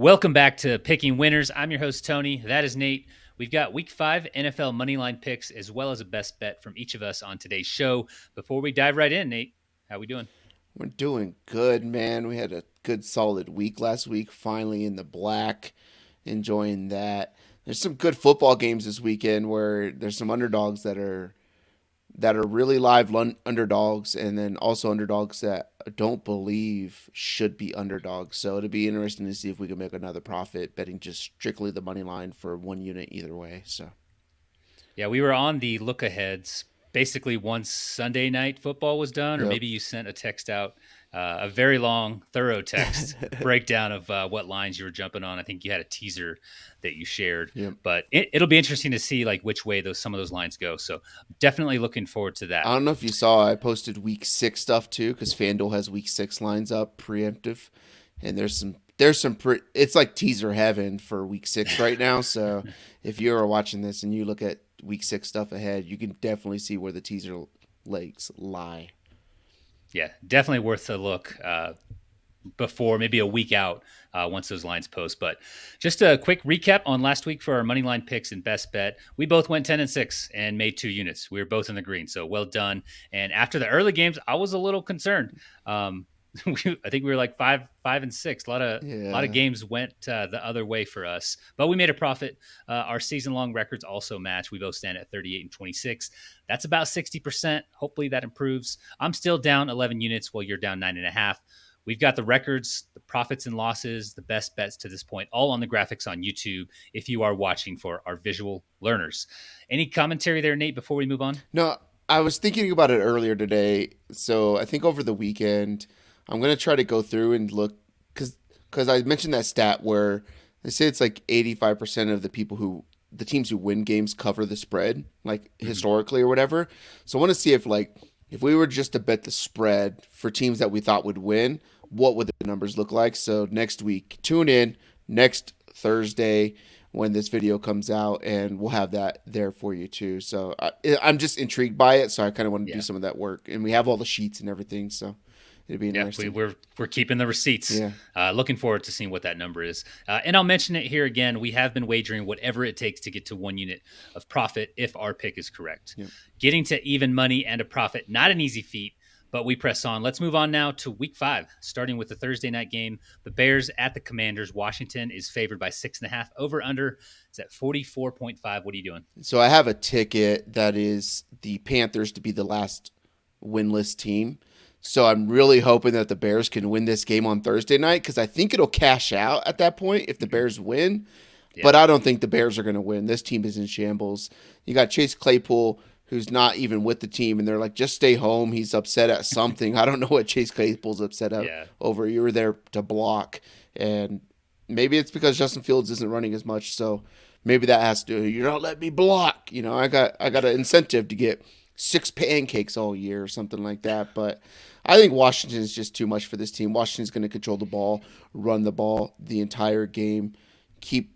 Welcome back to Picking Winners. I'm your host, Tony. That is Nate. We've got Week 5 NFL Moneyline picks as well as a best bet from each of us on today's show. Before we dive right in, Nate, how we doing? We're doing good, man. We had a good solid week last week, finally in the black, enjoying that. There's some good football games this weekend where there's some underdogs that are really live underdogs, and then also underdogs that I don't believe should be underdogs. So it'd be interesting to see if we can make another profit betting just strictly the money line for one unit either way. So Yeah, we were on the look aheads basically once Sunday night football was done, or yep. maybe you sent a text out, a very long, thorough text breakdown of what lines you were jumping on. I think you had a teaser that you shared, Yep. but it'll be interesting to see like which way some of those lines go. So definitely looking forward to that. I don't know if you saw, I posted week 6 stuff too because FanDuel has week 6 lines up preemptive, and it's like teaser heaven for week 6 right now. So if you're watching this and you look at week 6 stuff ahead, you can definitely see where the teaser legs lie. Yeah, definitely worth a look before maybe a week out once those lines post. But just a quick recap on last week for our money line picks and best bet. We both went 10-6 and made 2 units. We were both in the green, so well done. And after the early games, I was a little concerned. I think we were like 5-6. A lot of Yeah. games went the other way for us, but we made a profit. Our season long records also match. We both stand at 38-26. That's about 60%. Hopefully that improves. I'm still down 11 units while you're down 9.5. We've got the records, the profits and losses, the best bets to this point, all on the graphics on YouTube if you are watching for our visual learners. Any commentary there, Nate, before we move on? No, I was thinking about it earlier today. So I think over the weekend, I'm going to try to go through and look because I mentioned that stat where they say it's like 85% of the teams who win games cover the spread, like historically or whatever. So I want to see if we were just to bet the spread for teams that we thought would win, what would the numbers look like? So next week, tune in next Thursday when this video comes out, and we'll have that there for you too. So I'm just intrigued by it, so I kind of want to do Yeah. some of that work, and we have all the sheets and everything, so it'd be Yeah, interesting. we're keeping the receipts. Yeah. Looking forward to seeing what that number is. And I'll mention it here again. We have been wagering whatever it takes to get to 1 unit of profit if our pick is correct. Yep. Getting to even money and a profit, not an easy feat, but we press on. Let's move on now to Week 5, starting with the Thursday night game. The Bears at the Commanders. Washington is favored by 6.5. Over under is at 44.5. What are you doing? So I have a ticket that is the Panthers to be the last winless team. So I'm really hoping that the Bears can win this game on Thursday night because I think it'll cash out at that point if the Bears win. Yeah. But I don't think the Bears are going to win. This team is in shambles. You got Chase Claypool, who's not even with the team, and they're like, just stay home. He's upset at something. I don't know what Chase Claypool's upset at Yeah. over. You were there to block. And maybe it's because Justin Fields isn't running as much. So maybe that has to do. You're not letting me block. I got an incentive to get 6 pancakes all year or something like that. But I think Washington is just too much for this team. Washington's going to control the ball, run the ball the entire game, keep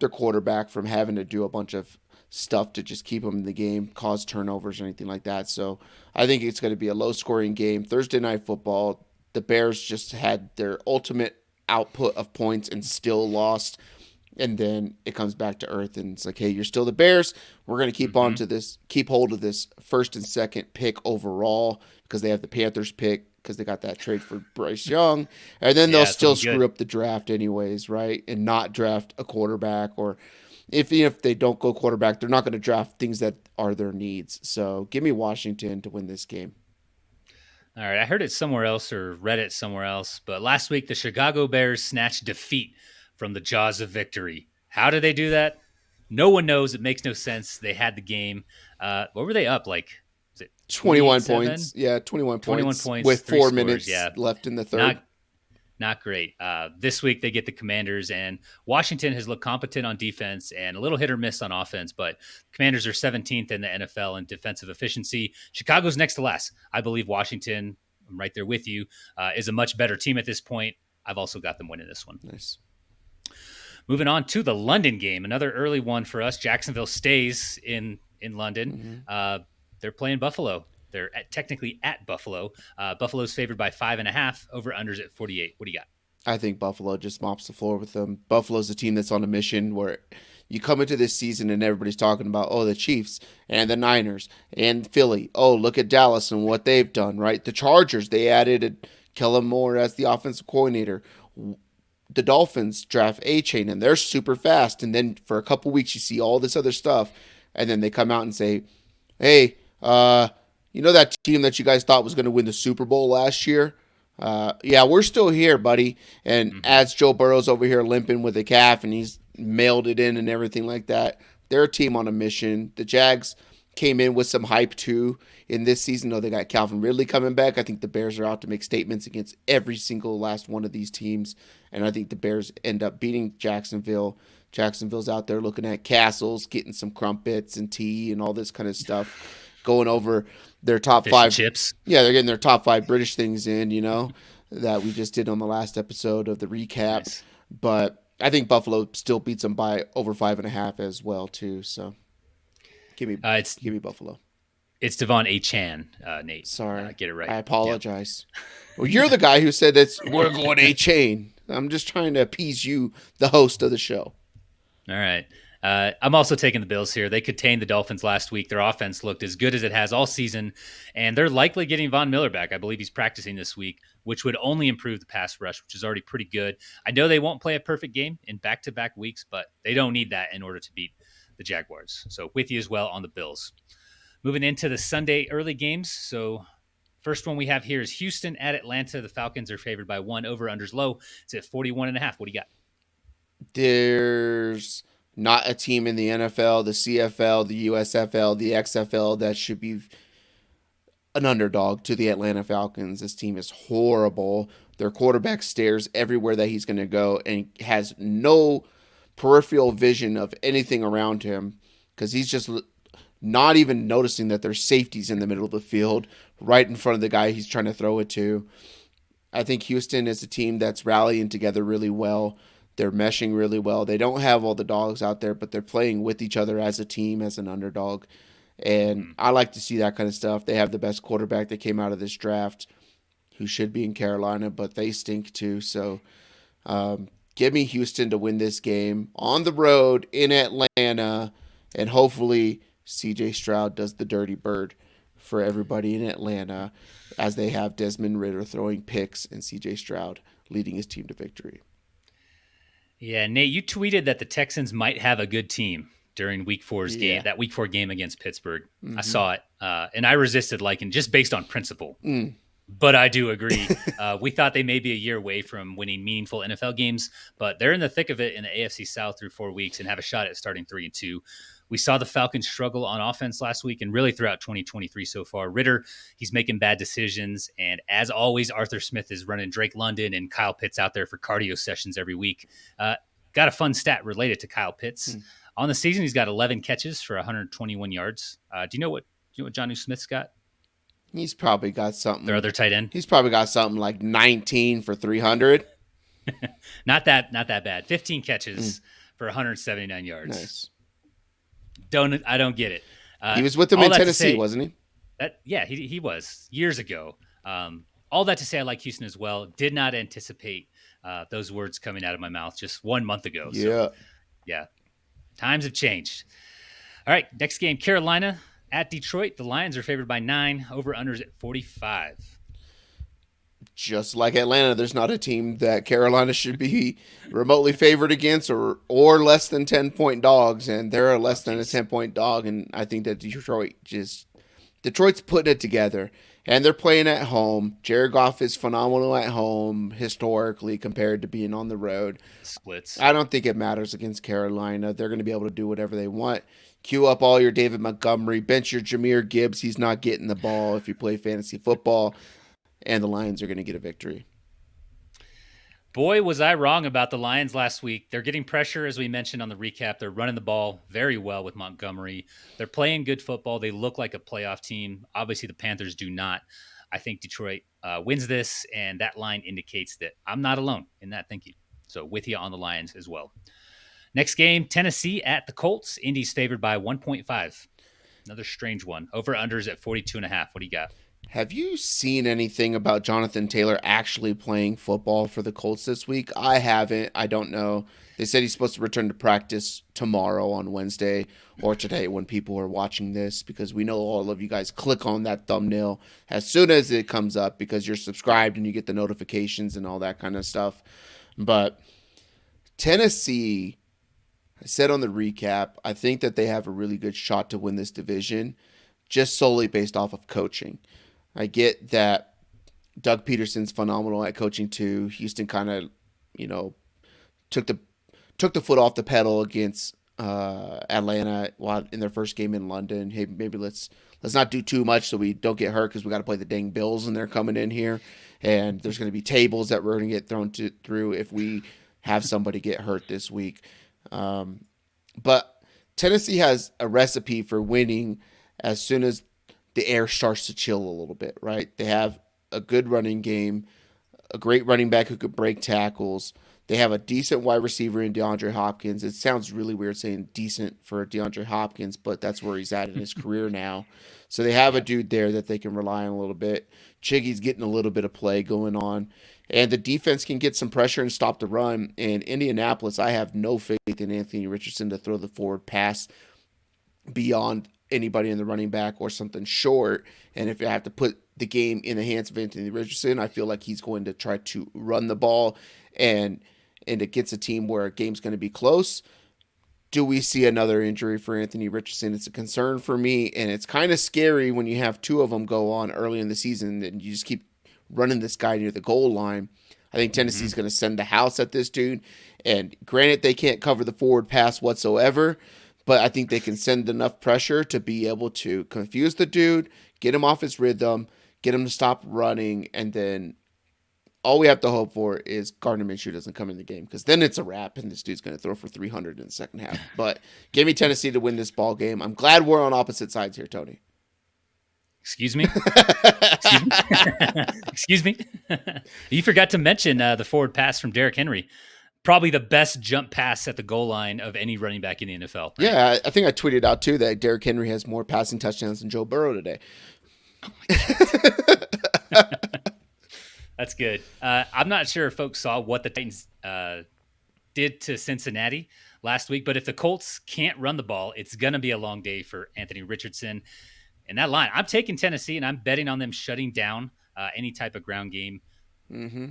their quarterback from having to do a bunch of stuff to just keep them in the game, cause turnovers or anything like that. So I think it's going to be a low scoring game. Thursday night football, the Bears just had their ultimate output of points and still lost. And then it comes back to earth, and it's like, hey, you're still the Bears. We're going to keep hold of this first and second pick overall because they have the Panthers pick because they got that trade for Bryce Young. And then they'll Yeah, it's still looking good. screw up the draft anyways, right? And not draft a quarterback, or if they don't go quarterback, they're not going to draft things that are their needs. So give me Washington to win this game. All right, I heard it somewhere else or read it somewhere else, but last week the Chicago Bears snatched defeat from the jaws of victory. How did they do that? No one knows. It makes no sense. They had the game. What were they up? Like, was it 21 28-7? points. Yeah, 21 21 points points, with 3 4 scores. minutes Yeah, left in the third. not great. This week they get the Commanders, and Washington has looked competent on defense and a little hit or miss on offense, but Commanders are 17th in the NFL in defensive efficiency. Chicago's next to last. I believe Washington, I'm right there with you, is a much better team at this point. I've also got them winning this one. Nice. Moving on to the London game, another early one for us. Jacksonville stays in London. They're playing Buffalo. They're technically at Buffalo. Buffalo's favored by 5.5. Over unders at 48. What do you got? I think Buffalo just mops the floor with them. Buffalo's a team that's on a mission where you come into this season and everybody's talking about, oh, the Chiefs and the Niners and Philly. Oh, look at Dallas and what they've done, right? The Chargers, they added Kellen Moore as the offensive coordinator. The Dolphins draft A-Chain and they're super fast. And then for a couple weeks, you see all this other stuff. And then they come out and say, hey, you know that team that you guys thought was going to win the Super Bowl last year? Yeah, we're still here, buddy. And as Joe Burrow's over here limping with a calf and he's mailed it in and everything like that, they're a team on a mission. The Jags came in with some hype too in this season, though they got Calvin Ridley coming back. I think the Bears are out to make statements against every single last one of these teams. And I think the Bears end up beating Jacksonville. Jacksonville's out there looking at castles, getting some crumpets and tea and all this kind of stuff, going over their top Fish five and chips. Yeah, they're getting their top 5 British things in, that we just did on the last episode of the recap. Nice. But I think Buffalo still beats them by over 5.5 as well, too. So give me Buffalo. It's Devon A-Chan, Nate. Sorry. Get it right. I apologize. Yep. Well, you're the guy who said that we're going A-Chain. I'm just trying to appease you, the host of the show. All right. I'm also taking the Bills here. They contained the Dolphins last week. Their offense looked as good as it has all season, and they're likely getting Von Miller back. I believe he's practicing this week, which would only improve the pass rush, which is already pretty good. I know they won't play a perfect game in back-to-back weeks, but they don't need that in order to beat the Jaguars. So with you as well on the Bills. Moving into the Sunday early games. So first one we have here is Houston at Atlanta. The Falcons are favored by 1. Over-under's low. It's at 41.5. What do you got? There's not a team in the NFL, the CFL, the USFL, the XFL that should be an underdog to the Atlanta Falcons. This team is horrible. Their quarterback stares everywhere that he's going to go and has no peripheral vision of anything around him because he's just not even noticing that there's safeties in the middle of the field right in front of the guy he's trying to throw it to. I think Houston is a team that's rallying together really well. They're meshing really well. They don't have all the dogs out there, but they're playing with each other as a team, as an underdog. And I like to see that kind of stuff. They have the best quarterback that came out of this draft, who should be in Carolina, but they stink too. So give me Houston to win this game on the road in Atlanta, and hopefully CJ Stroud does the dirty bird for everybody in Atlanta as they have Desmond Ridder throwing picks and CJ Stroud leading his team to victory. Yeah, Nate, you tweeted that the Texans might have a good team during Week 4's game, that Week 4 game against Pittsburgh. I saw it, and I resisted liking just based on principle. But I do agree. We thought they may be a year away from winning meaningful NFL games, but they're in the thick of it in the AFC South through 4 weeks and have a shot at starting 3-2. We saw the Falcons struggle on offense last week and really throughout 2023 so far. Ridder, he's making bad decisions. And as always, Arthur Smith is running Drake London and Kyle Pitts out there for cardio sessions every week. Got a fun stat related to Kyle Pitts. On the season, he's got 11 catches for 121 yards. Do you know what Jonnu Smith's got? He's probably got something. Their other tight end? He's probably got something like 19 for 300. Not that bad. 15 catches for 179 yards. Nice. I don't get it. He was with them in Tennessee, wasn't he? He was years ago. All that to say, I like Houston as well. Did not anticipate those words coming out of my mouth just 1 month ago. Yeah. So, yeah. Times have changed. All right, next game, Carolina at Detroit. The Lions are favored by 9. Over-unders at 45. Just like Atlanta, there's not a team that Carolina should be remotely favored against or less than 10-point dogs, and they're a less than a 10-point dog, and I think that Detroit's putting it together, and they're playing at home. Jared Goff is phenomenal at home historically compared to being on the road. Splits. I don't think it matters against Carolina. They're going to be able to do whatever they want. Queue up all your David Montgomery, bench your Jahmyr Gibbs. He's not getting the ball if you play fantasy football. And the Lions are going to get a victory. Boy, was I wrong about the Lions last week. They're getting pressure, as we mentioned on the recap. They're running the ball very well with Montgomery. They're playing good football. They look like a playoff team. Obviously, the Panthers do not. I think Detroit wins this, and that line indicates that I'm not alone in that thinking. So with you on the Lions as well. Next game, Tennessee at the Colts. Indy's favored by 1.5. Another strange one. Over-unders at 42.5. What do you got? Have you seen anything about Jonathan Taylor actually playing football for the Colts this week? I haven't. I don't know. They said he's supposed to return to practice tomorrow on Wednesday or today when people are watching this, because we know all of you guys click on that thumbnail as soon as it comes up because you're subscribed and you get the notifications and all that kind of stuff. But Tennessee, I said on the recap, I think that they have a really good shot to win this division just solely based off of coaching. I get that Doug Peterson's phenomenal at coaching too. Houston kind of, took the foot off the pedal against Atlanta while in their first game in London. Hey, maybe let's not do too much so we don't get hurt, because we got to play the dang Bills and they're coming in here, and there's going to be tables that we're going to get thrown through if we have somebody get hurt this week. But Tennessee has a recipe for winning as soon as the air starts to chill a little bit, right? They have a good running game, a great running back who could break tackles. They have a decent wide receiver in DeAndre Hopkins. It sounds really weird saying decent for DeAndre Hopkins, but that's where he's at in his career now. So they have a dude there that they can rely on a little bit. Chiggy's getting a little bit of play going on. And the defense can get some pressure and stop the run. And Indianapolis, I have no faith in Anthony Richardson to throw the forward pass beyond anybody in the running back or something short. And if I have to put the game in the hands of Anthony Richardson, I feel like he's going to try to run the ball, and it gets a team where a game's going to be close. Do we see another injury for Anthony Richardson? It's a concern for me, and it's kind of scary when you have two of them go on early in the season and you just keep running this guy near the goal line. I think Tennessee's going to send the house at this dude, and granted they can't cover the forward pass whatsoever, but I think they can send enough pressure to be able to confuse the dude, get him off his rhythm, get him to stop running, and then all we have to hope for is Gardner Minshew doesn't come in the game, because then it's a wrap and this dude's going to throw for 300 in the second half. But give me Tennessee to win this ball game. I'm glad we're on opposite sides here, Tony. Excuse me? Excuse me? Excuse me? You forgot to mention the forward pass from Derrick Henry. Probably the best jump pass at the goal line of any running back in the NFL. Right? Yeah, I think I tweeted out too that Derrick Henry has more passing touchdowns than Joe Burrow today. Oh my God. That's good. I'm not sure if folks saw what the Titans did to Cincinnati last week, but if the Colts can't run the ball, it's going to be a long day for Anthony Richardson. And that line, I'm taking Tennessee, and I'm betting on them shutting down any type of ground game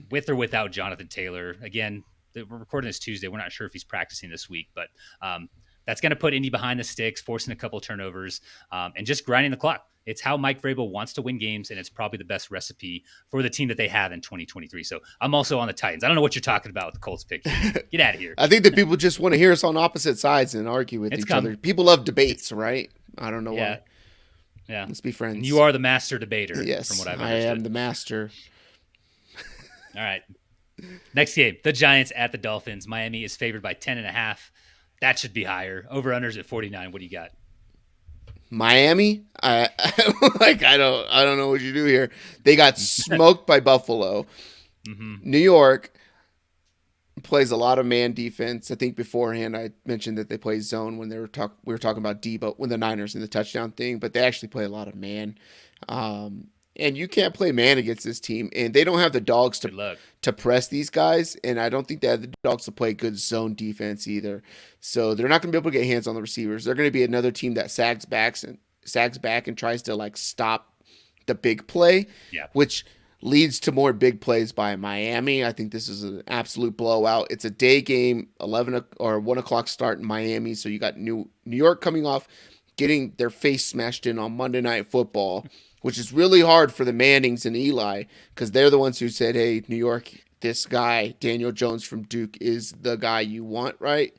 with or without Jonathan Taylor. Again, we're recording this Tuesday. We're not sure if he's practicing this week, but that's going to put Indy behind the sticks, forcing a couple of turnovers, and just grinding the clock. It's how Mike Vrabel wants to win games, and it's probably the best recipe for the team that they have in 2023. So I'm also on the Titans. I don't know what you're talking about with the Colts pick. Get out of here. I think that people just want to hear us on opposite sides and argue with each other. People love debates, right? I don't know why. Yeah. Let's be friends. And you are the master debater, yes, from what I've understood. I am the master. All right. Next game, the Giants at the Dolphins. Miami is favored by 10.5. That should be higher. Over-unders at 49. What do you got? Miami? I don't know what you do here. They got smoked by Buffalo. New York plays a lot of man defense. I think beforehand I mentioned that they play zone when we were talking about Debo when the Niners and the touchdown thing, but they actually play a lot of man. And you can't play man against this team, and they don't have the dogs to press these guys, and I don't think they have the dogs to play good zone defense either. So they're not going to be able to get hands on the receivers. They're going to be another team that sags back and tries to like the big play, which leads to more big plays by Miami. I think this is an absolute blowout. It's a day game, 11 or 1 o'clock start in Miami, so you got New York coming off getting their face smashed in on Monday Night Football, which is really hard for the Mannings and Eli, because they're the ones who said, hey, New York, this guy, Daniel Jones from Duke, is the guy you want, right?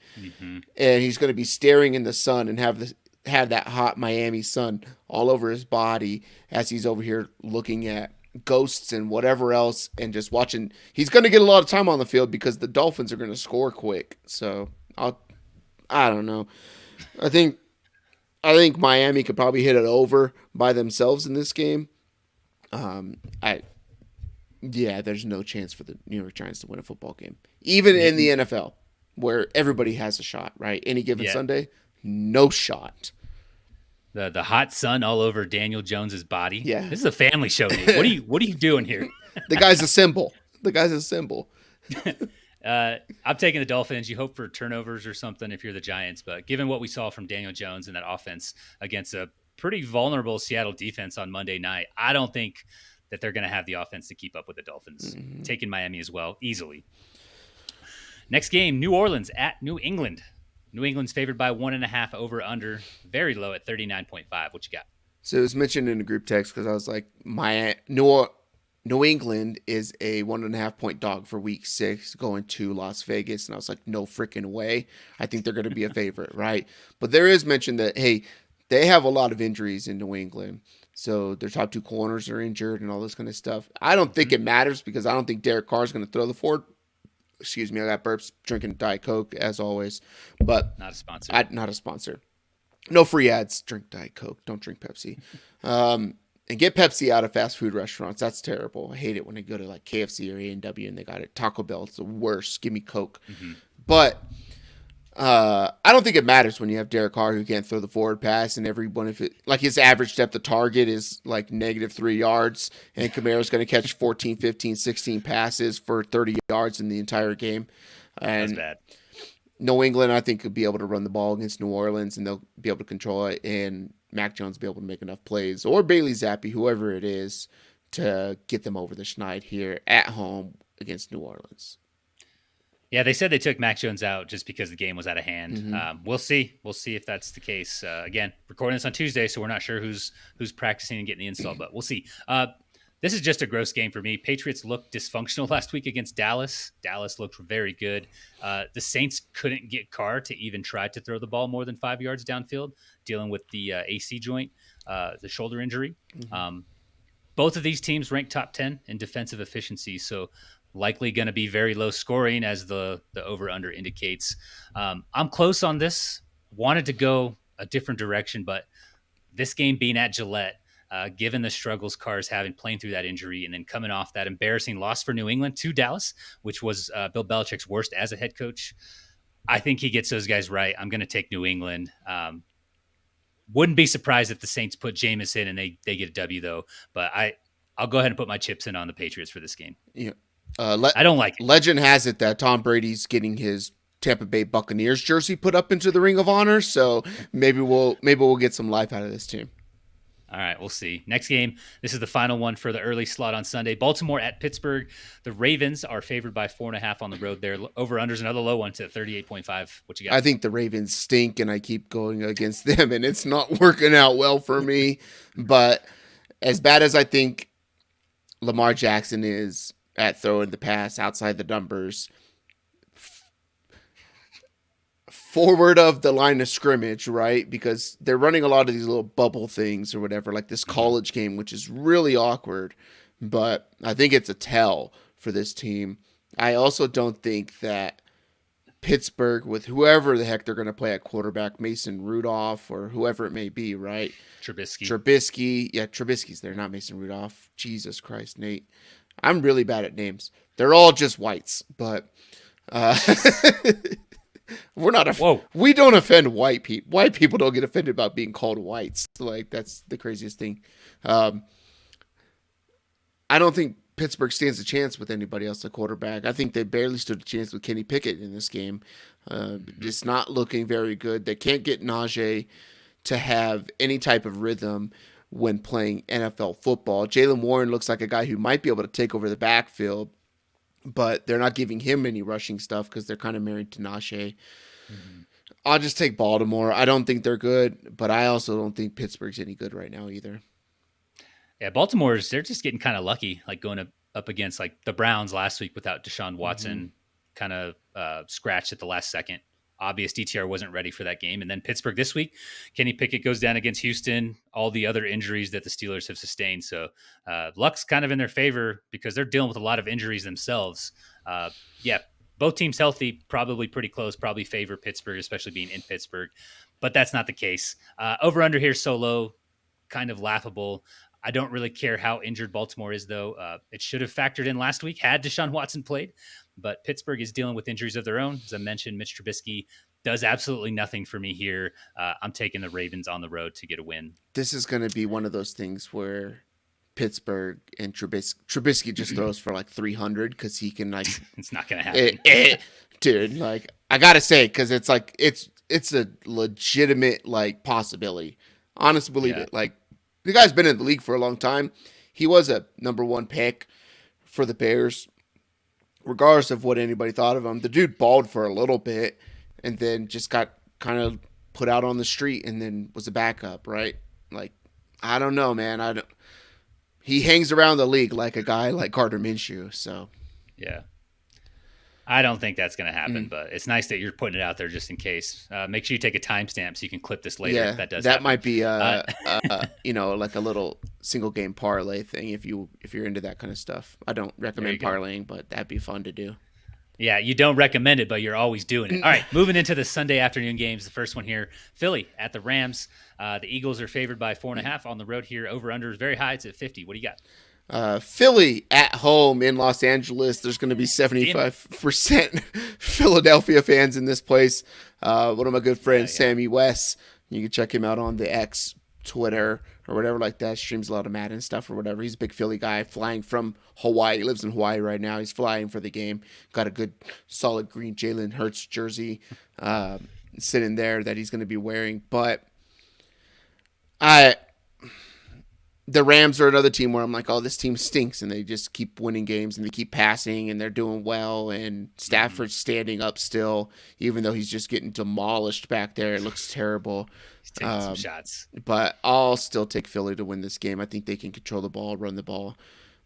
And he's going to be staring in the sun and have that hot Miami sun all over his body as he's over here looking at ghosts and whatever else and just watching. He's going to get a lot of time on the field because the Dolphins are going to score quick. So I don't know. I think Miami could probably hit it over by themselves in this game. There's no chance for the New York Giants to win a football game. Even in the NFL, where everybody has a shot, right? Any given Sunday, no shot. The hot sun all over Daniel Jones's body. Yeah. This is a family show, dude. What are you doing here? The guy's a symbol. The guy's a symbol. I'm taking the Dolphins. You hope for turnovers or something if you're the Giants, but given what we saw from Daniel Jones in that offense against a pretty vulnerable Seattle defense on Monday night, I don't think that they're going to have the offense to keep up with the Dolphins. Mm-hmm. Taking Miami as well, easily. Next game, New Orleans at New England. New England's favored by 1.5 over under, very low at 39.5. What you got? So it was mentioned in the group text because I was like, New England is a 1.5 point dog for week 6 going to Las Vegas. And I was like, no freaking way. I think they're going to be a favorite, right? But there is mention that, hey, they have a lot of injuries in New England. So their top 2 corners are injured and all this kind of stuff. I don't think it matters because I don't think Derek Carr is going to throw the forward. Excuse me, I got burps drinking Diet Coke as always. But not a sponsor. Not a sponsor. No free ads. Drink Diet Coke. Don't drink Pepsi. And get Pepsi out of fast food restaurants. That's terrible. I hate it when they go to like KFC or A&W and they got it. Taco Bell, it's the worst. Give me Coke. Mm-hmm. But I don't think it matters when you have Derek Carr who can't throw the forward pass and everyone, if it like his average depth of target is like -3 yards and Kamara's going to catch 14, 15, 16 passes for 30 yards in the entire game. And that's bad. New England, I think, could be able to run the ball against New Orleans and they'll be able to control it. And Mac Jones will be able to make enough plays, or Bailey Zappi, whoever it is, to get them over the schneid here at home against New Orleans. Yeah, they said they took Mac Jones out just because the game was out of hand. Mm-hmm. We'll see. We'll see if that's the case. Again, recording this on Tuesday, so we're not sure who's practicing and getting the install, but we'll see. This is just a gross game for me. Patriots looked dysfunctional last week against Dallas. Dallas looked very good. The Saints couldn't get Carr to even try to throw the ball more than 5 yards downfield, dealing with the AC joint, the shoulder injury. Mm-hmm. Both of these teams ranked top 10 in defensive efficiency, so likely going to be very low scoring as the over-under indicates. I'm close on this. Wanted to go a different direction, but this game being at Gillette, given the struggles Carr's having playing through that injury and then coming off that embarrassing loss for New England to Dallas, which was Bill Belichick's worst as a head coach, I think he gets those guys right. I'm going to take New England. Wouldn't be surprised if the Saints put Jameis in and they get a W, though. But I'll go ahead and put my chips in on the Patriots for this game. Yeah. I don't like it. Legend has it that Tom Brady's getting his Tampa Bay Buccaneers jersey put up into the Ring of Honor, so maybe we'll get some life out of this team. All right, we'll see. Next game, this is the final one for the early slot on Sunday. Baltimore at Pittsburgh. The Ravens are favored by 4.5 on the road there. Over-under's another low one to 38.5. What you got? I think the Ravens stink, and I keep going against them, and it's not working out well for me. But as bad as I think Lamar Jackson is at throwing the pass outside the numbers, forward of the line of scrimmage, right? Because they're running a lot of these little bubble things or whatever, like this college game, which is really awkward. But I think it's a tell for this team. I also don't think that Pittsburgh, with whoever the heck they're going to play at quarterback, Mason Rudolph or whoever it may be, right? Trubisky. Yeah, Trubisky's there, not Mason Rudolph. Jesus Christ, Nate. I'm really bad at names. They're all just whites, but we're not. We don't offend white people. White people don't get offended about being called whites. Like, that's the craziest thing. I don't think Pittsburgh stands a chance with anybody else at quarterback. I think they barely stood a chance with Kenny Pickett in this game. It's not looking very good. They can't get Najee to have any type of rhythm when playing NFL football. Jaylen Warren looks like a guy who might be able to take over the backfield, but they're not giving him any rushing stuff because they're kind of married to Najee. Mm-hmm. I'll just take Baltimore. I don't think they're good, but I also don't think Pittsburgh's any good right now either. Yeah, they're just getting kind of lucky, like going up against like the Browns last week without Deshaun Watson, kind of scratched at the last second. Obvious DTR wasn't ready for that game. And then Pittsburgh this week, Kenny Pickett goes down against Houston, all the other injuries that the Steelers have sustained. So luck's kind of in their favor because they're dealing with a lot of injuries themselves. Yeah, both teams healthy, probably pretty close, probably favor Pittsburgh, especially being in Pittsburgh. But that's not the case. Over-under here so low, kind of laughable. I don't really care how injured Baltimore is, though. It should have factored in last week had Deshaun Watson played. But Pittsburgh is dealing with injuries of their own. As I mentioned, Mitch Trubisky does absolutely nothing for me here. I'm taking the Ravens on the road to get a win. This is going to be one of those things where Pittsburgh and Trubisky just throws for like 300 because he can like. It's not going to happen, dude. Like I gotta say, because it's like it's a legitimate like possibility. Honestly, believe it. Like the guy's been in the league for a long time. He was a number 1 pick for the Bears, regardless of what anybody thought of him. The dude balled for a little bit and then just got kind of put out on the street and then was a backup, right? Like, I don't know, man. He hangs around the league like a guy like Gardner Minshew, so. Yeah. I don't think that's going to happen, but it's nice that you're putting it out there just in case. Make sure you take a timestamp so you can clip this later if that does happen. Might be like a little single game parlay thing if you're into that kind of stuff. I don't recommend parlaying, but that'd be fun to do. Yeah, you don't recommend it, but you're always doing it. All right, moving into the Sunday afternoon games. The first one here, Philly at the Rams. The Eagles are favored by 4.5 on the road here. Over/under is very high. It's at 50. What do you got? Philly at home in Los Angeles. There's going to be 75% Philadelphia fans in this place. One of my good friends, Sammy West, you can check him out on the X, Twitter, or whatever like that. Streams a lot of Madden stuff or whatever. He's a big Philly guy flying from Hawaii. He lives in Hawaii right now. He's flying for the game. Got a good solid green Jalen Hurts jersey sitting there that he's going to be wearing. But the Rams are another team where I'm like, oh, this team stinks, and they just keep winning games, and they keep passing, and they're doing well, and Stafford's standing up still, even though he's just getting demolished back there. It looks terrible. He's taking some shots. But I'll still take Philly to win this game. I think they can control the ball, run the ball.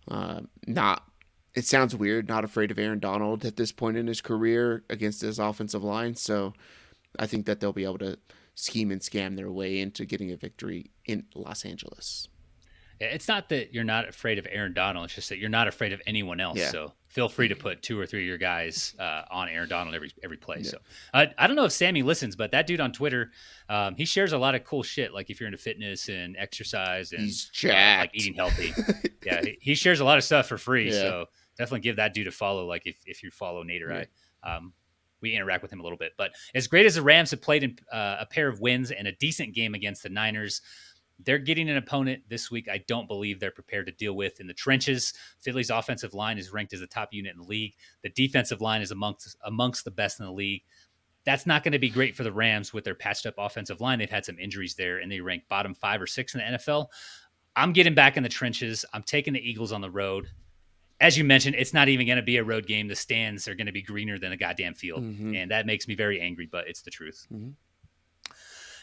It sounds weird, not afraid of Aaron Donald at this point in his career against his offensive line, so I think that they'll be able to scheme and scam their way into getting a victory in Los Angeles. It's not that you're not afraid of Aaron Donald. It's just that you're not afraid of anyone else. Yeah. So feel free to put 2 or 3 of your guys on Aaron Donald every play. Yeah. So I don't know if Sammy listens, but that dude on Twitter, he shares a lot of cool shit. Like if you're into fitness and exercise and he's jacked. Like eating healthy. Yeah, he shares a lot of stuff for free. Yeah. So definitely give that dude a follow. Like if you follow Nate or I. We interact with him a little bit. But as great as the Rams have played in a pair of wins and a decent game against the Niners, they're getting an opponent this week I don't believe they're prepared to deal with in the trenches. Philly's offensive line is ranked as the top unit in the league. The defensive line is amongst the best in the league. That's not going to be great for the Rams with their patched up offensive line. They've had some injuries there, and they rank bottom 5 or 6 in the NFL. I'm getting back in the trenches. I'm taking the Eagles on the road. As you mentioned, it's not even going to be a road game. The stands are going to be greener than a goddamn field, and that makes me very angry, but it's the truth.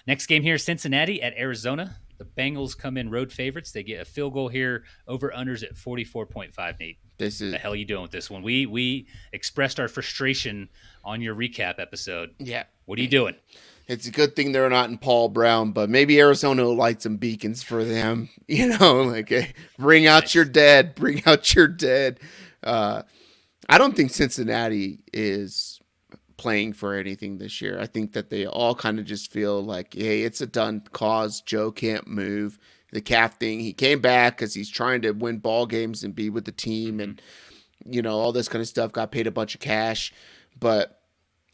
Next game here, Cincinnati at Arizona. The Bengals come in road favorites. They get a field goal here. Over-unders at 44.5, Nate. What the hell are you doing with this one? We expressed our frustration on your recap episode. Yeah. What are you doing? It's a good thing they're not in Paul Brown, but maybe Arizona will light some beacons for them. Like, hey, bring out your dead. Bring out your dead. I don't think Cincinnati is playing for anything this year. I think that they all kind of just feel like, hey, it's a done cause. Joe can't move. The calf thing, he came back because he's trying to win ball games and be with the team and, all this kind of stuff. Got paid a bunch of cash. But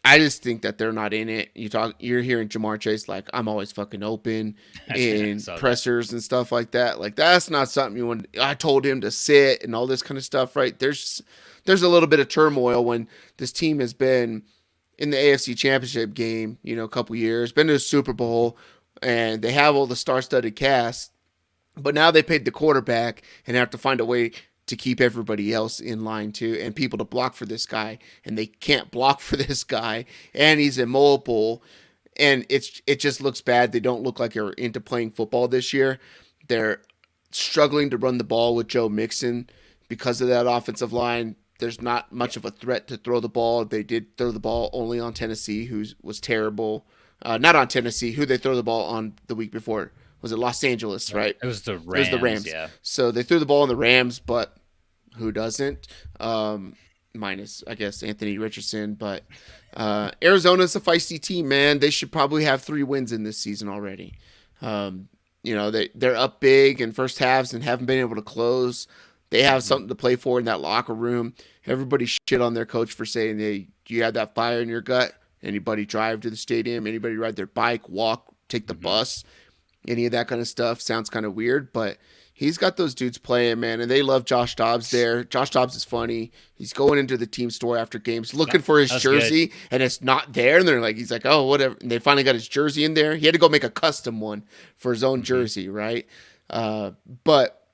I just think that they're not in it. You're hearing Jamar Chase like, I'm always fucking open in pressers and stuff like that. Like, that's not something you want. I told him to sit and all this kind of stuff, right? There's a little bit of turmoil when this team has been in the AFC Championship game, a couple years, been to the Super Bowl, and they have all the star-studded cast, but now they paid the quarterback and have to find a way to keep everybody else in line too, and people to block for this guy, and they can't block for this guy, and he's immobile, and it just looks bad. They don't look like they're into playing football this year. They're struggling to run the ball with Joe Mixon because of that offensive line. There's not much of a threat to throw the ball. They did throw the ball only on Tennessee, who was terrible. Not on Tennessee, who they throw the ball on the week before. Was it Los Angeles, right? It was the Rams. Yeah. So they threw the ball on the Rams, but who doesn't? Minus, I guess, Anthony Richardson. But Arizona's a feisty team, man. They should probably have 3 wins in this season already. They're up big in first halves and haven't been able to close. They have something to play for in that locker room. Everybody shit on their coach for saying, hey, do you have that fire in your gut? Anybody drive to the stadium? Anybody ride their bike, walk, take the bus? Any of that kind of stuff sounds kind of weird, but he's got those dudes playing, man, and they love Josh Dobbs there. Josh Dobbs is funny. He's going into the team store after games looking for his jersey, good. And it's not there. And he's like, oh, whatever. And they finally got his jersey in there. He had to go make a custom one for his own jersey, right? But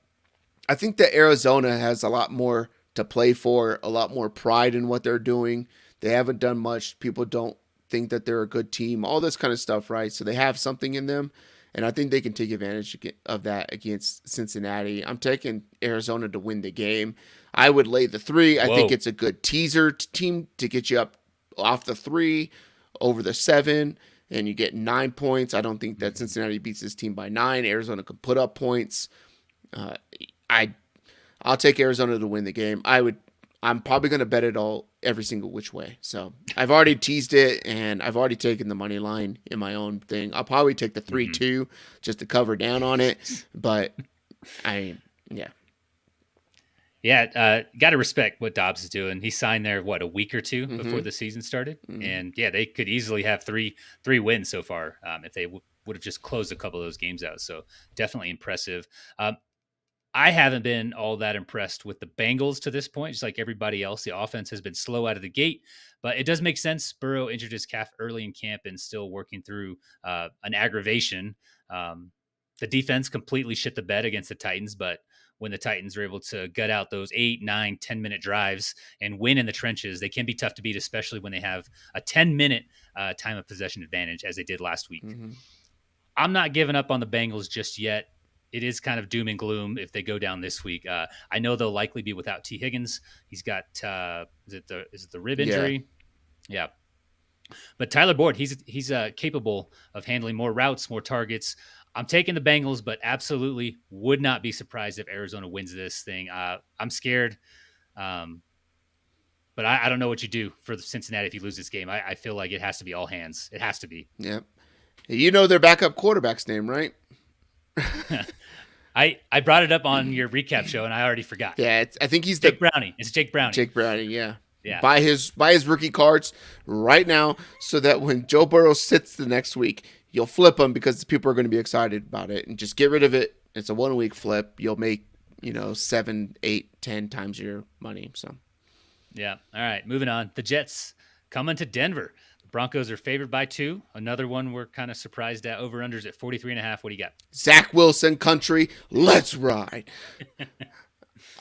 I think that Arizona has a lot more to play for, a lot more pride in what they're doing. They haven't done much. People don't think that they're a good team, all this kind of stuff, right? So they have something in them. And I think they can take advantage of that against Cincinnati. I'm taking Arizona to win the game. I would lay the 3. I think it's a good teaser team to get you up off the 3 over the 7, and you get 9 points. I don't think that Cincinnati beats this team by 9. Arizona can put up points. I'll take Arizona to win the game. I'm probably going to bet it every single which way. So I've already teased it, and I've already taken the money line in my own thing. I'll probably take the 3-2 just to cover down on it. But yeah. Got to respect what Dobbs is doing. He signed there a week or two before the season started, and they could easily have three wins so far if they would have just closed a couple of those games out. So definitely impressive. I haven't been all that impressed with the Bengals to this point, just like everybody else. The offense has been slow out of the gate, but it does make sense. Burrow injured his calf early in camp and still working through an aggravation. The defense completely shit the bed against the Titans, but when the Titans are able to gut out those 8, 9, 10-minute drives and win in the trenches, they can be tough to beat, especially when they have a 10-minute time of possession advantage, as they did last week. I'm not giving up on the Bengals just yet. It is kind of doom and gloom if they go down this week. I know they'll likely be without T. Higgins. He's got is it the rib injury? Yeah. But Tyler Boyd, he's capable of handling more routes, more targets. I'm taking the Bengals, but absolutely would not be surprised if Arizona wins this thing. I'm scared, but I don't know what you do for Cincinnati if you lose this game. I feel like it has to be all hands. It has to be. Yeah. You know their backup quarterback's name, right? I brought it up on your recap show and I already forgot. Yeah, I think he's Jake Browning. It's Jake Browning. Jake Browning, yeah. Yeah. Buy his rookie cards right now so that when Joe Burrow sits the next week, you'll flip them because people are going to be excited about it, and just get rid of it. It's a 1-week flip. You'll make 7, 8, 10 times your money. So yeah. All right, moving on. The Jets coming to Denver. Broncos are favored by 2. Another one we're kind of surprised at. Over-unders at 43.5. What do you got? Zach Wilson country. Let's ride.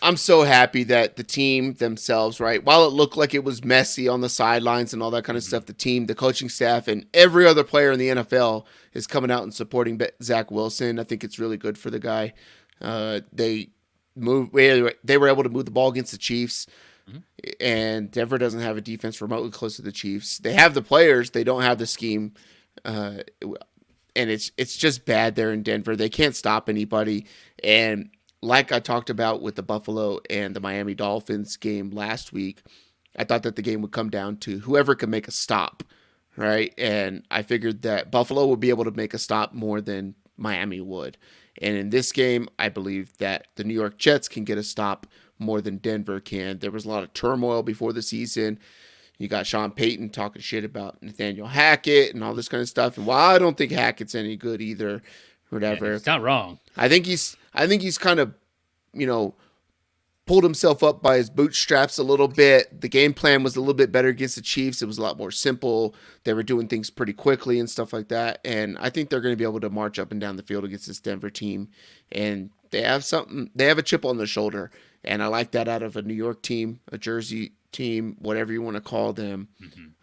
I'm so happy that the team themselves, right, while it looked like it was messy on the sidelines and all that kind of stuff, the team, the coaching staff, and every other player in the NFL is coming out and supporting Zach Wilson. I think it's really good for the guy. They were able to move the ball against the Chiefs. And Denver doesn't have a defense remotely close to the Chiefs. They have the players. They don't have the scheme. And it's just bad there in Denver. They can't stop anybody. And like I talked about with the Buffalo and the Miami Dolphins game last week, I thought that the game would come down to whoever can make a stop, right? And I figured that Buffalo would be able to make a stop more than Miami would. And in this game, I believe that the New York Jets can get a stop more than Denver can. There was a lot of turmoil before the season. You got Sean Payton talking shit about Nathaniel Hackett and all this kind of stuff. And while I don't think Hackett's any good either, whatever. It's not wrong. I think he's kind of, pulled himself up by his bootstraps a little bit. The game plan was a little bit better against the Chiefs. It was a lot more simple. They were doing things pretty quickly and stuff like that. And I think they're going to be able to march up and down the field against this Denver team. And they have a chip on their shoulder. And I like that out of a New York team, a Jersey team, whatever you want to call them.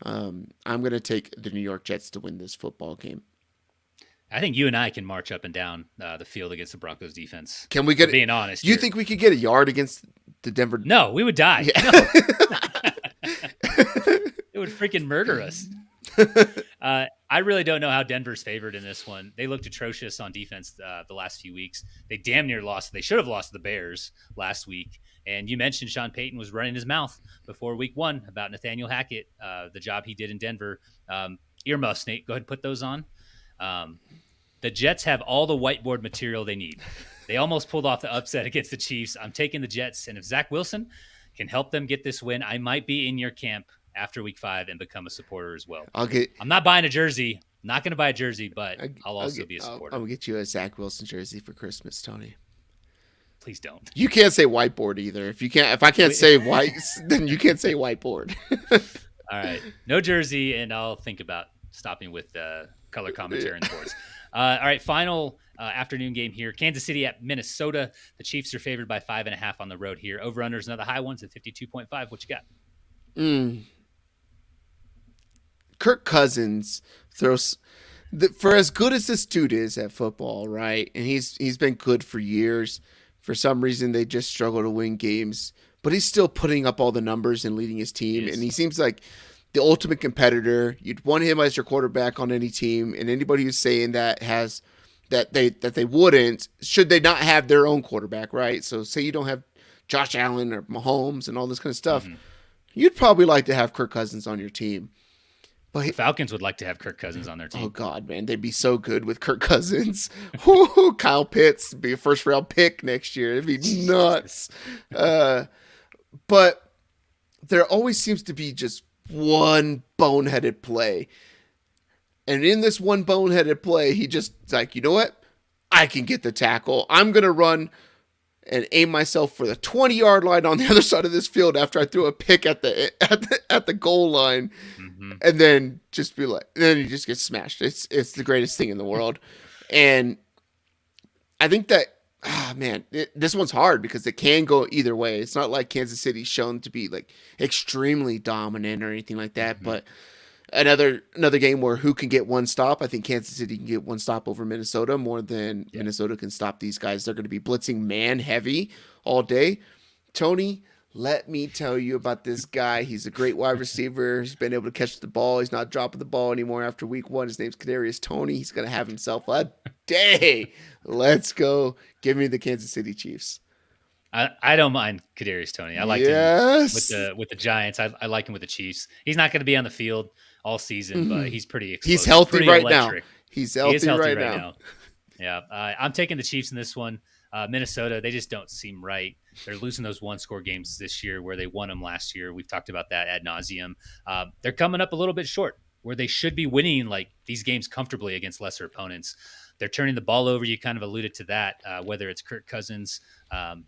I'm going to take the New York Jets to win this football game. I think you and I can march up and down the field against the Broncos defense. Can we get being honest? You think we could get a yard against the Denver? No, we would die. Yeah. No. It would freaking murder us. I really don't know how Denver's favored in this one. They looked atrocious on defense the last few weeks. They damn near lost. They should have lost the Bears last week. And you mentioned Sean Payton was running his mouth before week 1 about Nathaniel Hackett, the job he did in Denver. Earmuffs, Nate. Go ahead and put those on. The Jets have all the whiteboard material they need. They almost pulled off the upset against the Chiefs. I'm taking the Jets. And if Zach Wilson can help them get this win, I might be in your camp after week 5 and become a supporter as well. I'll get. I'm not buying a jersey. Not going to buy a jersey, but I'll I'll also be a supporter. I'm gonna get you a Zach Wilson jersey for Christmas, Tony. Please don't. You can't say whiteboard either. If I can't say white, then you can't say whiteboard. All right, no jersey, and I'll think about stopping with color commentary in sports. All right, final afternoon game here. Kansas City at Minnesota. The Chiefs are favored by 5.5 on the road here. Over-unders, another high ones at 52.5. What you got? Kirk Cousins throws for as good as this dude is at football, right? And he's been good for years. For some reason, they just struggle to win games, but he's still putting up all the numbers and leading his team. And he seems like the ultimate competitor. You'd want him as your quarterback on any team, and anybody who's saying that has that they wouldn't, should they not have their own quarterback, right? So say you don't have Josh Allen or Mahomes and all this kind of stuff, you'd probably like to have Kirk Cousins on your team. But the Falcons would like to have Kirk Cousins on their team. Oh, God, man. They'd be so good with Kirk Cousins. Woo, Kyle Pitts be a first-round pick next year. It'd be nuts. But there always seems to be just one boneheaded play. And in this one boneheaded play, he just like, you know what? I can get the tackle. I'm going to run and aim myself for the 20-yard line on the other side of this field after I threw a pick at the goal line. And then just be like, then he just gets smashed. It's the greatest thing in the world. And I think that, this one's hard because it can go either way. It's not like Kansas City's shown to be like extremely dominant or anything like that. But another game where who can get one stop? I think Kansas City can get one stop over Minnesota more than Minnesota can stop these guys. They're going to be blitzing man heavy all day. Tony, let me tell you about this guy. He's a great wide receiver. He's been able to catch the ball. He's not dropping the ball anymore after week 1. His name's Kadarius Toney. He's going to have himself a day. Let's go. Give me the Kansas City Chiefs. I don't mind Kadarius Toney. I like him with the Giants. I like him with the Chiefs. He's not going to be on the field all season, but he's pretty explosive. He's healthy pretty right electric. now. He's healthy right now. Yeah, I'm taking the Chiefs in this one. Minnesota, they just don't seem right. They're losing those one-score games this year where they won them last year. We've talked about that ad nauseum. They're coming up a little bit short where they should be winning like these games comfortably against lesser opponents. They're turning the ball over. You kind of alluded to that, whether it's Kirk Cousins,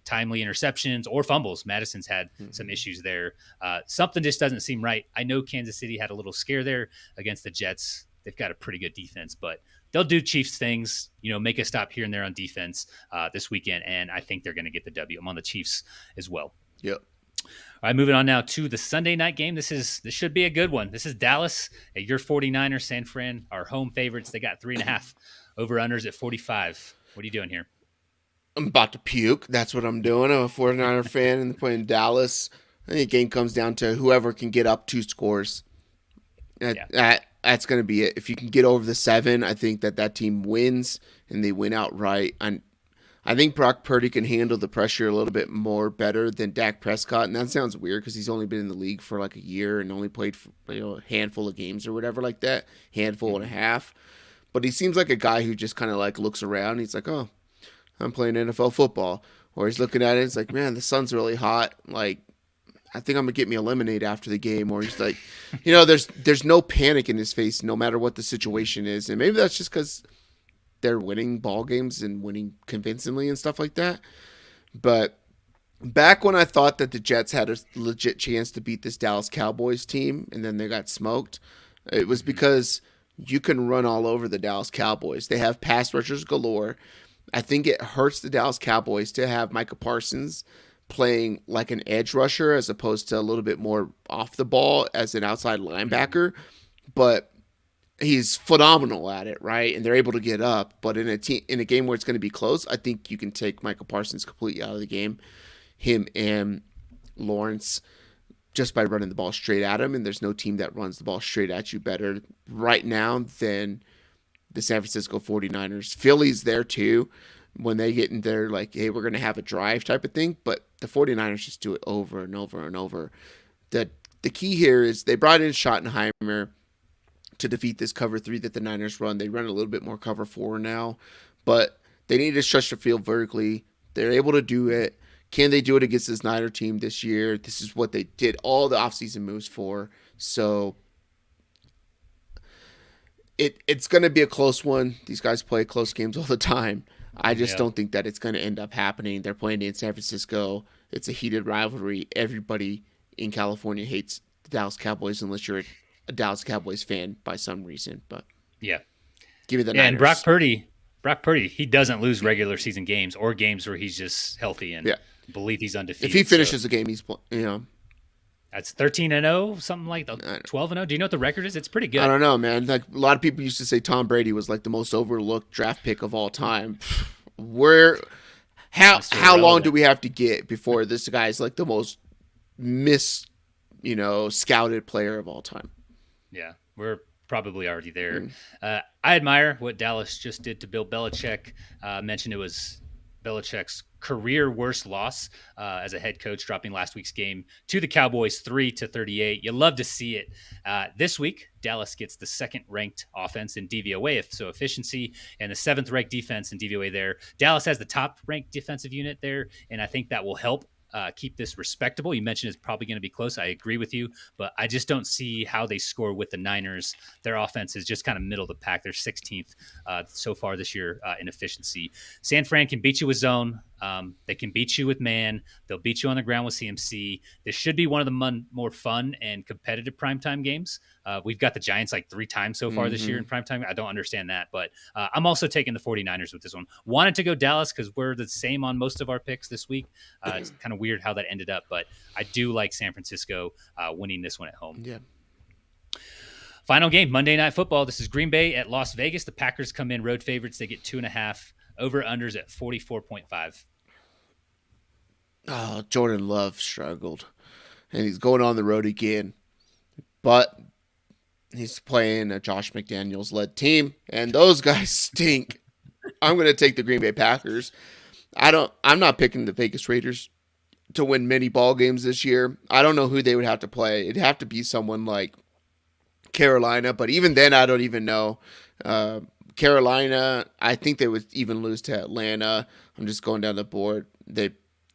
timely interceptions or fumbles. Madison's had some issues there. Something just doesn't seem right. I know Kansas City had a little scare there against the Jets. They've got a pretty good defense, but they'll do Chiefs things, make a stop here and there on defense this weekend, and I think they're going to get the W. I'm on the Chiefs as well. Yep. All right, moving on now to the Sunday night game. This should be a good one. This is Dallas at your 49ers. San Fran, our home favorites. They got 3.5 over-unders at 45. What are you doing here? I'm about to puke. That's what I'm doing. I'm a 49er fan and playing Dallas. I think the game comes down to whoever can get up 2 scores. That's going to be it. If you can get over the 7, I think that team wins and they win outright. I think Brock Purdy can handle the pressure a little bit more better than Dak Prescott. And that sounds weird because he's only been in the league for like a year and only played a handful of games or whatever like that, handful and a half. But he seems like a guy who just kind of like looks around. And he's like, oh, I'm playing NFL football. Or he's looking at it. It's like, man, the sun's really hot. Like, I think I'm going to get me a lemonade after the game. Or he's like, there's no panic in his face no matter what the situation is. And maybe that's just because they're winning ball games and winning convincingly and stuff like that. But back when I thought that the Jets had a legit chance to beat this Dallas Cowboys team and then they got smoked, it was because you can run all over the Dallas Cowboys. They have pass rushers galore. I think it hurts the Dallas Cowboys to have Micah Parsons playing like an edge rusher as opposed to a little bit more off the ball as an outside linebacker. But he's phenomenal at it, right? And they're able to get up. But in a game where it's going to be close, I think you can take Micah Parsons completely out of the game. Him and Lawrence just by running the ball straight at him. And there's no team that runs the ball straight at you better right now than the San Francisco 49ers. Philly's there too. When they get in there, like, hey, we're going to have a drive type of thing. But the 49ers just do it over and over and over. The key here is they brought in Schottenheimer to defeat this cover 3 that the Niners run. They run a little bit more cover 4 now. But they need to stretch the field vertically. They're able to do it. Can they do it against this Niner team this year? This is what they did all the offseason moves for. So it's going to be a close one. These guys play close games all the time. I just Yeah. don't think that it's going to end up happening. They're playing in San Francisco. It's a heated rivalry. Everybody in California hates the Dallas Cowboys unless you're a Dallas Cowboys fan by some reason. But Yeah. give me the Yeah. And Brock Niners. Purdy, Brock Purdy, he doesn't lose regular season games or games where he's just healthy and Yeah, believe he's if he undefeated. So finishes the game, that's 13-0, something like the 12-0. Do you know what the record is? It's pretty I good. don't know, man. Like a lot of people used to say Tom Brady was like the most overlooked draft pick of all time. Where Mr. how long do Irrelevant. we have to get before this guy's like the most mis scouted player of all time? Yeah. We're probably already there. Mm. I admire what Dallas just did to Bill Belichick. Mentioned it was Belichick's career worst loss as a head coach, dropping last week's game to the Cowboys 30-38. You love to see it. This week, Dallas gets the second-ranked offense in DVOA, so efficiency, and the seventh-ranked defense in DVOA there. Dallas has the top-ranked defensive unit there, and I think that will help keep this respectable. You mentioned it's probably going to be close. I agree with you, but I just don't see how they score with the Niners. Their offense is just kind of middle of the pack. They're 16th so far this year in efficiency. San Fran can beat you with zone. They can beat you with man. They'll beat you on the ground with CMC. This should be one of the more fun and competitive primetime games. We've got the Giants like 3 times so far this year in primetime. I don't understand that, but I'm also taking the 49ers with this one. Wanted to go Dallas because we're the same on most of our picks this week. It's kind of weird how that ended up, but I do like San Francisco winning this one at home. Yeah. Final game, Monday Night Football. This is Green Bay at Las Vegas. The Packers come in road favorites. They get 2.5. Over-unders at 44.5. Oh, Jordan Love struggled, and he's going on the road again. But he's playing a Josh McDaniels led team, and those guys stink. I'm going to take the Green Bay Packers. I'm not picking the Vegas Raiders to win many ball games this year. I don't know who they would have to play. It'd have to be someone like Carolina, but even then, I don't even know. Carolina, I think they would even lose to Atlanta. I'm just going down the board. The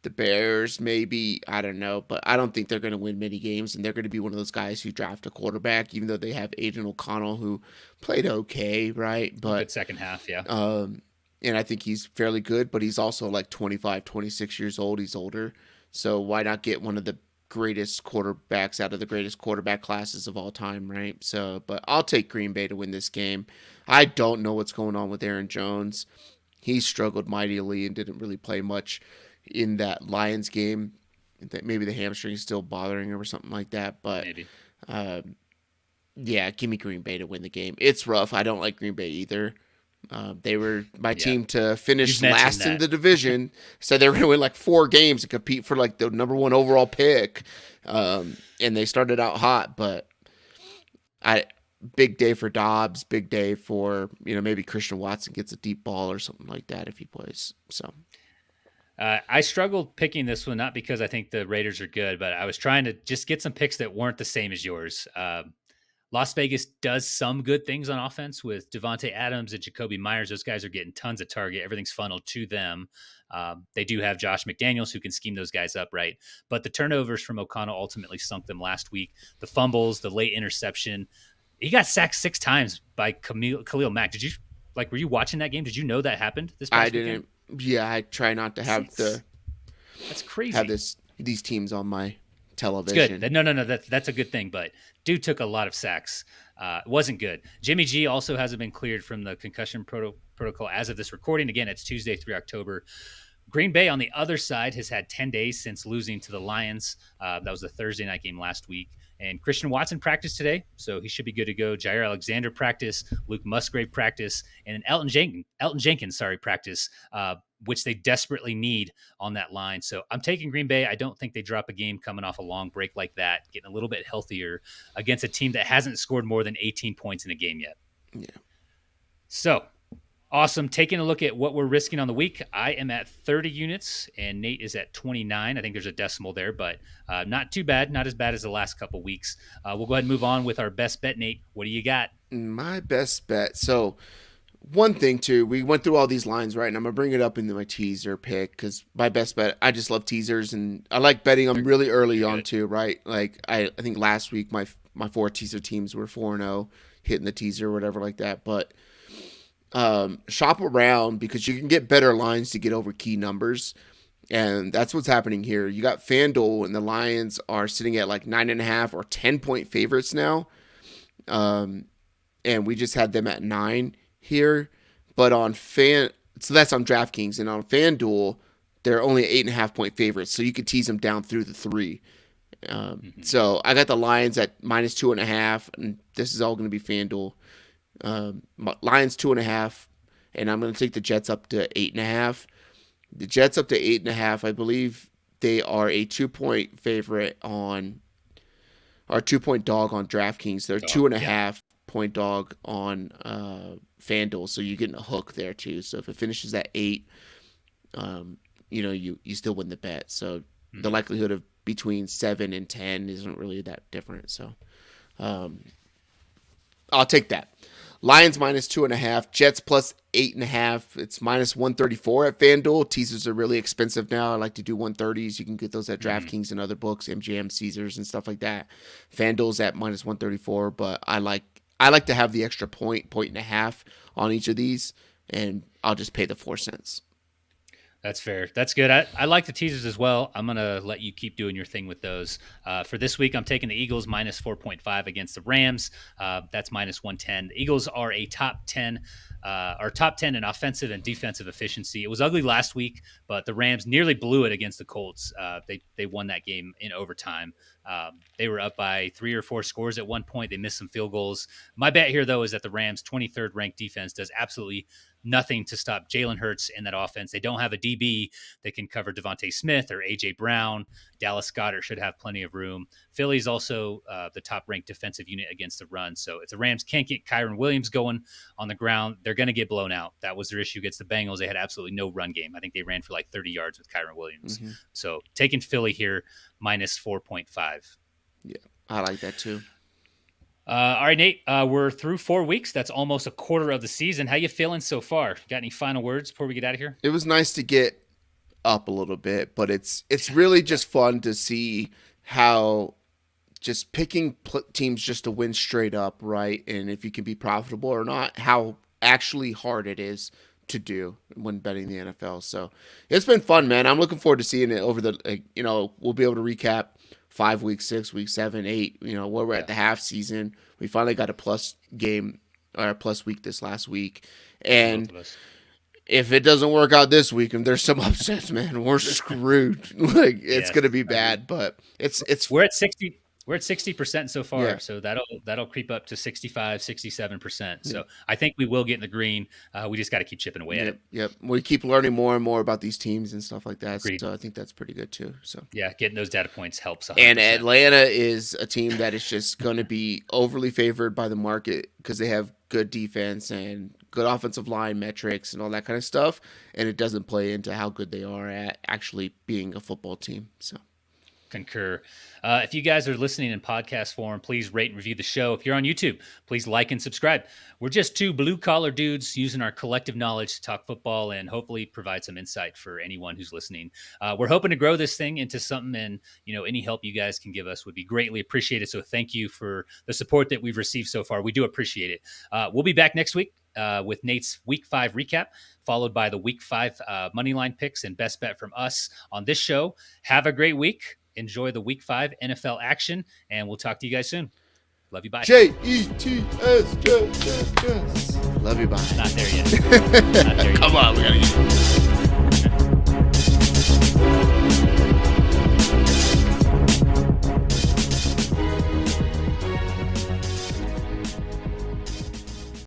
Bears, maybe, I don't know, but I don't think they're going to win many games, and they're going to be one of those guys who draft a quarterback, even though they have Aiden O'Connell, who played okay, right? But good second half, yeah. and I think he's fairly good, but he's also like 25, 26 years old. He's older, so why not get one of the greatest quarterbacks out of the greatest quarterback classes of all time, right? So, but I'll take Green Bay to win this game. I don't know what's going on with Aaron Jones. He struggled mightily and didn't really play much in that Lions game. Maybe the hamstring is still bothering him or something like that. But Maybe. Yeah, give me Green Bay to win the game. It's rough. I don't like Green Bay either. They were my team to finish last in the division. So they were going to win like 4 games and compete for like the number 1 overall pick. And they started out hot, but big day for Dobbs, big day for, maybe Christian Watson gets a deep ball or something like that if he plays. So I struggled picking this one, not because I think the Raiders are good, but I was trying to just get some picks that weren't the same as yours. Las Vegas does some good things on offense with Devontae Adams and Jacoby Myers. Those guys are getting tons of target. Everything's funneled to them. They do have Josh McDaniels who can scheme those guys up, right? But the turnovers from O'Connell ultimately sunk them last week. The fumbles, the late interception. He got sacked 6 times by Khalil Mack. Were you watching that game? Did you know that happened this past weekend? Yeah, I try not to have that's crazy. Have these teams on my television. It's good. No. That's a good thing. But dude took a lot of sacks. It wasn't good. Jimmy G also hasn't been cleared from the concussion protocol as of this recording. Again, it's Tuesday, 3 October. Green Bay on the other side has had 10 days since losing to the Lions. That was the Thursday night game last week. And Christian Watson practiced today, so he should be good to go. Jair Alexander practice, Luke Musgrave practice, and Elton Jenkins practice, which they desperately need on that line. So I'm taking Green Bay. I don't think they drop a game coming off a long break like that, getting a little bit healthier against a team that hasn't scored more than 18 points in a game yet. Yeah. So awesome. Taking a look at what we're risking on the week. I am at 30 units and Nate is at 29. I think there's a decimal there, but not too bad. Not as bad as the last couple weeks. We'll go ahead and move on with our best bet. Nate, what do you got? My best bet. So one thing too, we went through all these lines, right? And I'm gonna bring it up into my teaser pick because my best bet. I just love teasers, and I like betting them really early on too, right? Like I think last week my 4 teaser teams were 4-0, hitting the teaser or whatever like that. But shop around because you can get better lines to get over key numbers. And that's what's happening here. You got FanDuel, and the Lions are sitting at like 9.5 or 10-point favorites now. And we just had them at 9 here. But so that's on DraftKings. And on FanDuel, they're only 8.5-point favorites. So you could tease them down through the 3. So I got the Lions at -2.5, and this is all going to be FanDuel. Lions 2.5, and I'm going to take the Jets up to 8.5. The Jets up to 8.5. I believe they are a 2-point favorite or a 2-point dog on DraftKings. They're 2.5-point dog on FanDuel, so you're getting a hook there too. So if it finishes at 8, you still win the bet. So the likelihood of between 7 and 10 isn't really that different. So I'll take that. Lions -2.5, Jets +8.5. It's -134 at FanDuel. Teasers are really expensive now. I like to do 130s. You can get those at DraftKings and other books, MGM, Caesars, and stuff like that. FanDuel's at -134, but I like to have the extra point and a half on each of these, and I'll just pay the 4 cents. That's fair. That's good. I like the teasers as well. I'm going to let you keep doing your thing with those. For this week, I'm taking the Eagles -4.5 against the Rams. That's -110. The Eagles are a top 10 in offensive and defensive efficiency. It was ugly last week, but the Rams nearly blew it against the Colts. They won that game in overtime. They were up by 3 or 4 scores at one point. They missed some field goals. My bet here, though, is that the Rams' 23rd ranked defense does absolutely nothing to stop Jalen Hurts in that offense. They don't have a DB that can cover Devontae Smith or A.J. Brown. Dallas Goedert should have plenty of room. Philly's also the top-ranked defensive unit against the run. So if the Rams can't get Kyren Williams going on the ground, they're going to get blown out. That was their issue against the Bengals. They had absolutely no run game. I think they ran for like 30 yards with Kyren Williams. So taking Philly here, -4.5. Yeah, I like that too. All right, Nate, we're through 4 weeks. That's almost a quarter of the season. How you feeling so far? Got any final words before we get out of here? It was nice to get up a little bit, but it's really just fun to see how just picking teams just to win straight up, right? And if you can be profitable or not, how actually hard it is to do when betting the NFL. So it's been fun, man. I'm looking forward to seeing it over we'll be able to recap 5 weeks, 6 weeks, 7, 8, where we're at the half season. We finally got a plus game or a plus week this last week. And if it doesn't work out this week and there's some upsets, man, we're screwed. It's going to be bad, but we're at 60% so far. So that'll creep up to 65, 67%. So I think we will get in the green. We just got to keep chipping away at it. Yep. We keep learning more and more about these teams and stuff like that. Agreed. So I think that's pretty good too. So yeah, getting those data points helps. 100%. And Atlanta is a team that is just going to be overly favored by the market because they have good defense and good offensive line metrics and all that kind of stuff. And it doesn't play into how good they are at actually being a football team. So. Concur. If you guys are listening in podcast form, please rate and review the show. If you're on YouTube, please like and subscribe. We're just 2 blue-collar dudes using our collective knowledge to talk football and hopefully provide some insight for anyone who's listening. We're hoping to grow this thing into something, and any help you guys can give us would be greatly appreciated. So thank you for the support that we've received so far. We do appreciate it. We'll be back next week with Nate's Week 5 recap, followed by the Week 5 moneyline picks and best bet from us on this show. Have a great week. Enjoy the Week 5 NFL action, and we'll talk to you guys soon. Love you, bye. Jets. Love you, bye. Not there yet. Come on, we gotta get